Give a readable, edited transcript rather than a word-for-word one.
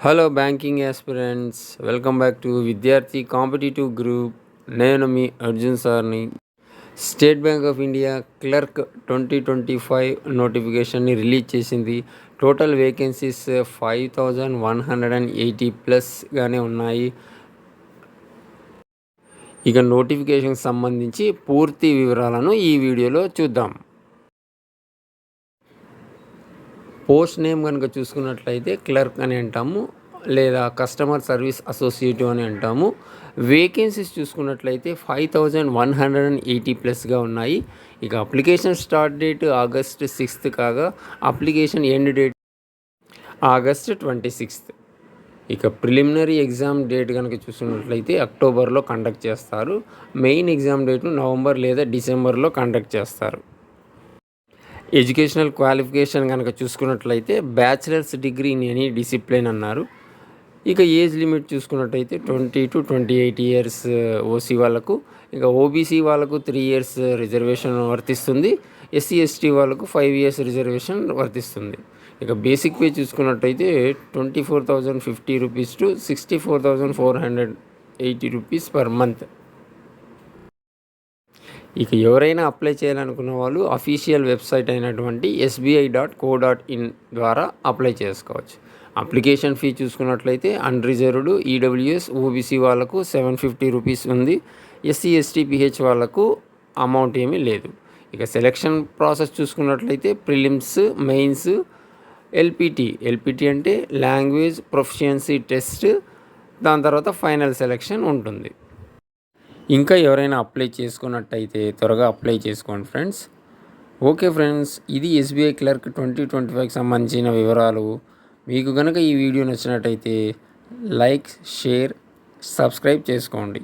Hello banking aspirants, welcome back to Vidyarthi competitive group. నేను మీ అర్జున్ సార్ని. State Bank of India clerk 2025 నోటిఫికేషన్ని release చేసింది. టోటల్ వేకెన్సీస్ 5180 ప్లస్గానే ఉన్నాయి. ఇక నోటిఫికేషన్కి సంబంధించి పూర్తి వివరాలను ఈ వీడియోలో చూద్దాం. పోస్ట్ నేమ్ కనుక చూసుకున్నట్లయితే క్లర్క్ అని అంటాము, లేదా కస్టమర్ సర్వీస్ అసోసియేటివ్ అని అంటాము. వేకెన్సీస్ చూసుకున్నట్లయితే 5180 ప్లస్గా ఉన్నాయి. ఇక application start date August 6th కాగా application end date August 26th. ఇక ప్రిలిమినరీ ఎగ్జామ్ డేట్ కనుక చూసుకున్నట్లయితే అక్టోబర్లో కండక్ట్ చేస్తారు. మెయిన్ ఎగ్జామ్ డేట్ను నవంబర్ లేదా డిసెంబర్లో కండక్ట్ చేస్తారు. ఎడ్యుకేషనల్ క్వాలిఫికేషన్ కనుక చూసుకున్నట్లయితే bachelors degree in any discipline అన్నారు. ఇక ఏజ్ లిమిట్ చూసుకున్నట్టయితే 20 to 28 ఇయర్స్ ఓసీ వాళ్ళకు, ఇక ఓబీసీ వాళ్ళకు 3 years రిజర్వేషన్ వర్తిస్తుంది. ఎస్సీ ఎస్టీ వాళ్ళకు 5 years రిజర్వేషన్ వర్తిస్తుంది. ఇక బేసిక్ పే చూసుకున్నట్టయితే 24,050 rupees to 64,480 rupees per month. ఇక ఎవరైనా అప్లై చేయాలనుకున్న వాళ్ళు అఫీషియల్ వెబ్సైట్ అయినటువంటి sbi.co.in ద్వారా అప్లై చేసుకోవచ్చు. అప్లికేషన్ ఫీ చూసుకున్నట్లయితే అన్రిజర్వ్డ్ ఈడబ్ల్యూఎస్ ఓబీసీ వాళ్ళకు 750 రూపీస్ ఉంది. ఎస్సీ ఎస్టీ పిహెచ్ వాళ్ళకు అమౌంట్ ఏమీ లేదు. ఇక సెలక్షన్ ప్రాసెస్ చూసుకున్నట్లయితే ప్రిలిమ్స్, మెయిన్స్, ఎల్పిటి అంటే లాంగ్వేజ్ ప్రొఫిషియన్సీ టెస్ట్, దాని తర్వాత ఫైనల్ సెలక్షన్ ఉంటుంది. ఇంకా ఎవరైనా అప్లై చేసుకున్నట్టయితే త్వరగా అప్లై చేసుకోండి ఫ్రెండ్స్. ఓకే ఫ్రెండ్స్, ఇది ఎస్బీఐ క్లర్క్ 2025కి సంబంధించిన వివరాలు. మీకు కనుక ఈ వీడియో నచ్చినట్టయితే లైక్, షేర్, సబ్స్క్రైబ్ చేసుకోండి.